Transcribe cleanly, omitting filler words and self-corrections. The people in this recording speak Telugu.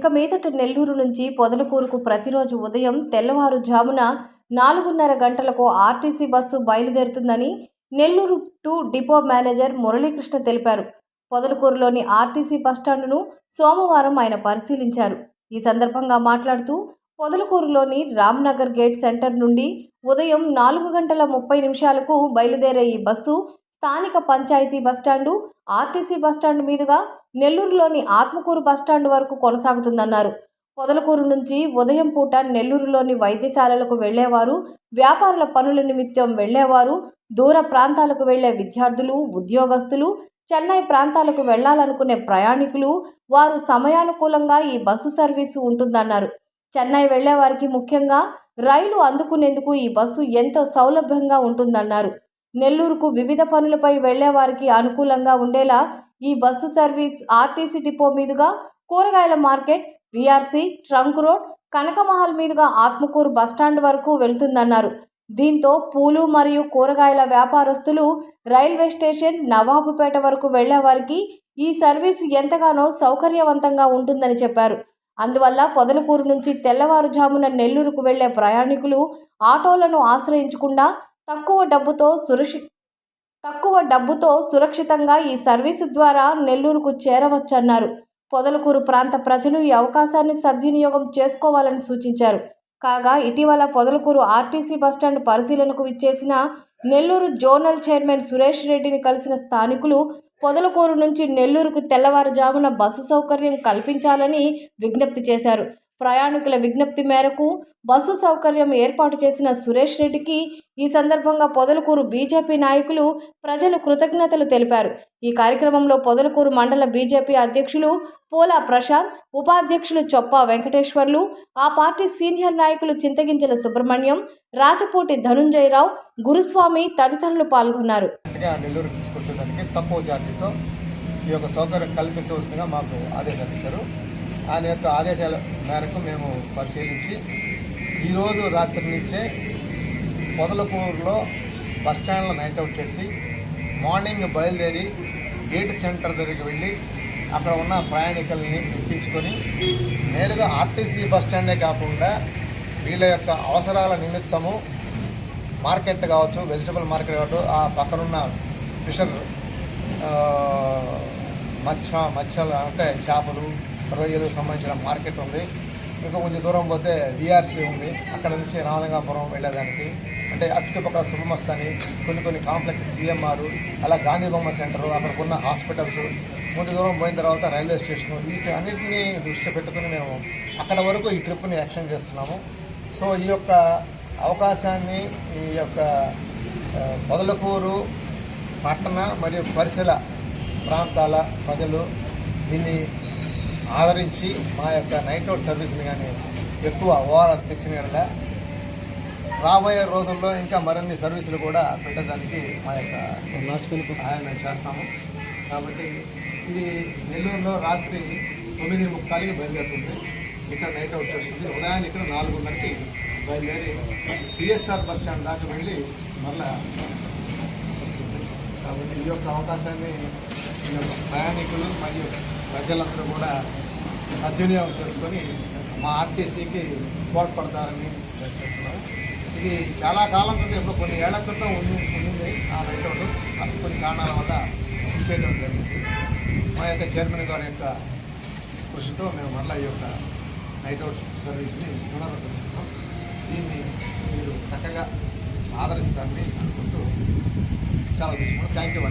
ఇక మీదట నెల్లూరు నుంచి పొదలకూరుకు ప్రతిరోజు ఉదయం తెల్లవారుజామున 4:30 గంటలకు ఆర్టీసీ బస్సు బయలుదేరుతుందని నెల్లూరు 2 డిపో మేనేజర్ మురళీకృష్ణ తెలిపారు. పొదలకూరులోని ఆర్టీసీ బస్టాండును సోమవారం ఆయన పరిశీలించారు. ఈ సందర్భంగా మాట్లాడుతూ పొదలకూరులోని రామ్నగర్ గేట్ సెంటర్ నుండి ఉదయం 4:30 బయలుదేరే ఈ బస్సు స్థానిక పంచాయతీ బస్టాండు, ఆర్టీసీ బస్టాండు మీదుగా నెల్లూరులోని ఆత్మకూరు బస్టాండు వరకు కొనసాగుతుందన్నారు. పొదలకూరు నుంచి ఉదయం పూట నెల్లూరులోని వైద్యశాలలకు వెళ్లేవారు, వ్యాపారుల పనుల నిమిత్తం వెళ్లేవారు, దూర ప్రాంతాలకు వెళ్లే విద్యార్థులు, ఉద్యోగస్తులు, చెన్నై ప్రాంతాలకు వెళ్లాలనుకునే ప్రయాణికులు వారు సమయానుకూలంగా ఈ బస్సు సర్వీసు ఉంటుందన్నారు. చెన్నై వెళ్లేవారికి ముఖ్యంగా రైలు అందుకునేందుకు ఈ బస్సు ఎంతో సౌలభ్యంగా ఉంటుందన్నారు. నెల్లూరుకు వివిధ పనులపై వెళ్లేవారికి అనుకూలంగా ఉండేలా ఈ బస్సు సర్వీస్ ఆర్టీసీ డిపో మీదుగా కూరగాయల market, VRC, trunk road, Kanaka Mahal మీదుగా ఆత్మకూరు బస్టాండ్ వరకు వెళ్తుందన్నారు. దీంతో పూలు మరియు కూరగాయల వ్యాపారస్తులు రైల్వే స్టేషన్, నవాబుపేట వరకు వెళ్లేవారికి ఈ సర్వీసు ఎంతగానో సౌకర్యవంతంగా ఉంటుందని చెప్పారు. అందువల్ల పొదలకూరు నుంచి తెల్లవారుజామున నెల్లూరుకు వెళ్లే ప్రయాణికులు ఆటోలను ఆశ్రయించకుండా తక్కువ డబ్బుతో సురక్షితంగా ఈ సర్వీసు ద్వారా నెల్లూరుకు చేరవచ్చన్నారు. పొదలకూరు ప్రాంత ప్రజలు ఈ అవకాశాన్ని సద్వినియోగం చేసుకోవాలని సూచించారు. కాగా ఇటీవల పొదలకూరు ఆర్టీసీ బస్టాండ్ పరిశీలనకు విచ్చేసిన నెల్లూరు జోనల్ చైర్మన్ సురేష్ రెడ్డిని కలిసిన స్థానికులు పొదలకూరు నుంచి నెల్లూరుకు తెల్లవారుజామున బస్సు సౌకర్యం కల్పించాలని విజ్ఞప్తి చేశారు. ప్రయాణికుల విజ్ఞప్తి మేరకు బస్సు సౌకర్యం ఏర్పాటు చేసిన సురేష్ రెడ్డికి ఈ సందర్భంగా పొదలకూరు బీజేపీ నాయకులు, ప్రజలు కృతజ్ఞతలు తెలిపారు. ఈ కార్యక్రమంలో పొదలకూరు మండల బీజేపీ అధ్యక్షులు పోలా ప్రశాంత్, ఉపాధ్యక్షులు చొప్పా వెంకటేశ్వర్లు, ఆ పార్టీ సీనియర్ నాయకులు చింతగింజల సుబ్రహ్మణ్యం, రాజపూటి ధనుంజయరావు, గురుస్వామి తదితరులు పాల్గొన్నారు. తక్కువ ఛార్జీతో ఈ యొక్క సౌకర్యం కల్పించవలసిందిగా మాకు ఆదేశాలు ఇచ్చారు. ఆయన యొక్క ఆదేశాల మేరకు మేము పరిశీలించి ఈరోజు రాత్రి నుంచే పొదలకూరులో బస్టాండ్లో నైట్ అవుట్ చేసి మార్నింగ్ బయలుదేరి గేట్ సెంటర్ దగ్గరికి వెళ్ళి అక్కడ ఉన్న ప్రయాణికుల్ని ఎక్కించుకొని నేరుగా ఆర్టీసీ బస్టాండే కాకుండా వీళ్ళ యొక్క అవసరాల నిమిత్తము మార్కెట్ కావచ్చు, వెజిటబుల్ మార్కెట్ కావచ్చు, ఆ పక్కనున్న ఫిషర్ మత్స్యలు అంటే చేపలు, రొయ్యలు సంబంధించిన మార్కెట్ ఉంది. ఇంకా కొంచెం దూరం పోతే వీఆర్సీ ఉంది. అక్కడ నుంచి రామలింగాపురం వెళ్ళేదానికి అంటే చుట్టుపక్కల శుభమస్తాని కొన్ని కాంప్లెక్స్, సిఎంఆర్, అలా గాంధీ బొమ్మ సెంటరు, అక్కడికున్న హాస్పిటల్స్, కొంచెం దూరం పోయిన తర్వాత రైల్వే స్టేషను, వీటి అన్నింటినీ దృష్టి పెట్టుకుని మేము అక్కడ వరకు ఈ ట్రిప్ని యాక్షన్ చేస్తున్నాము. సో ఈ యొక్క అవకాశాన్ని ఈ యొక్క పొదలకూరు పట్టణ మరియు పరిసర ప్రాంతాల ప్రజలు దీన్ని ఆదరించి మా యొక్క నైట్ అవుట్ సర్వీస్ని కానీ ఎక్కువ ఓఆర్ఆర్ రాబోయే రోజుల్లో ఇంకా మరిన్ని సర్వీసులు కూడా పెట్టడానికి మా యొక్క సహాయం మేము చేస్తాము. కాబట్టి ఇది నెల్లూరులో రాత్రి 9:30 బయలుదేరుతుంది. ఇక్కడ నైట్ అవుట్ చేస్తుంది. ఉదయాన్నే ఇక్కడ 4:30కి బయలుదేరి పిఎస్ఆర్ బస్ స్టాండ్ దాకా వెళ్ళి మళ్ళా వస్తుంది. కాబట్టి ఈ యొక్క అవకాశాన్ని ప్రయాణికులు మరియు ప్రజలందరూ కూడా సద్వినియోగం చేసుకొని మా ఆర్టీసీకి తోడ్పడతారని చెప్తున్నాం. ఇది చాలా కాలం క్రితం, ఇప్పుడు కొన్ని ఏళ్ల క్రితం ఉండింది ఆ నైట్ అవుట్. అది కొన్ని కారణాల వల్ల చేయడం జరిగింది. మా యొక్క చైర్మన్ గారి యొక్క కృషితో మేము మళ్ళీ ఈ యొక్క నైట్ అవుట్ సర్వీస్ని పునరుద్ధరిస్తున్నాం. దీన్ని మీరు చక్కగా ఆదరిస్తారని అనుకుంటూ సెలవు తీసుకున్నాం. Thank you.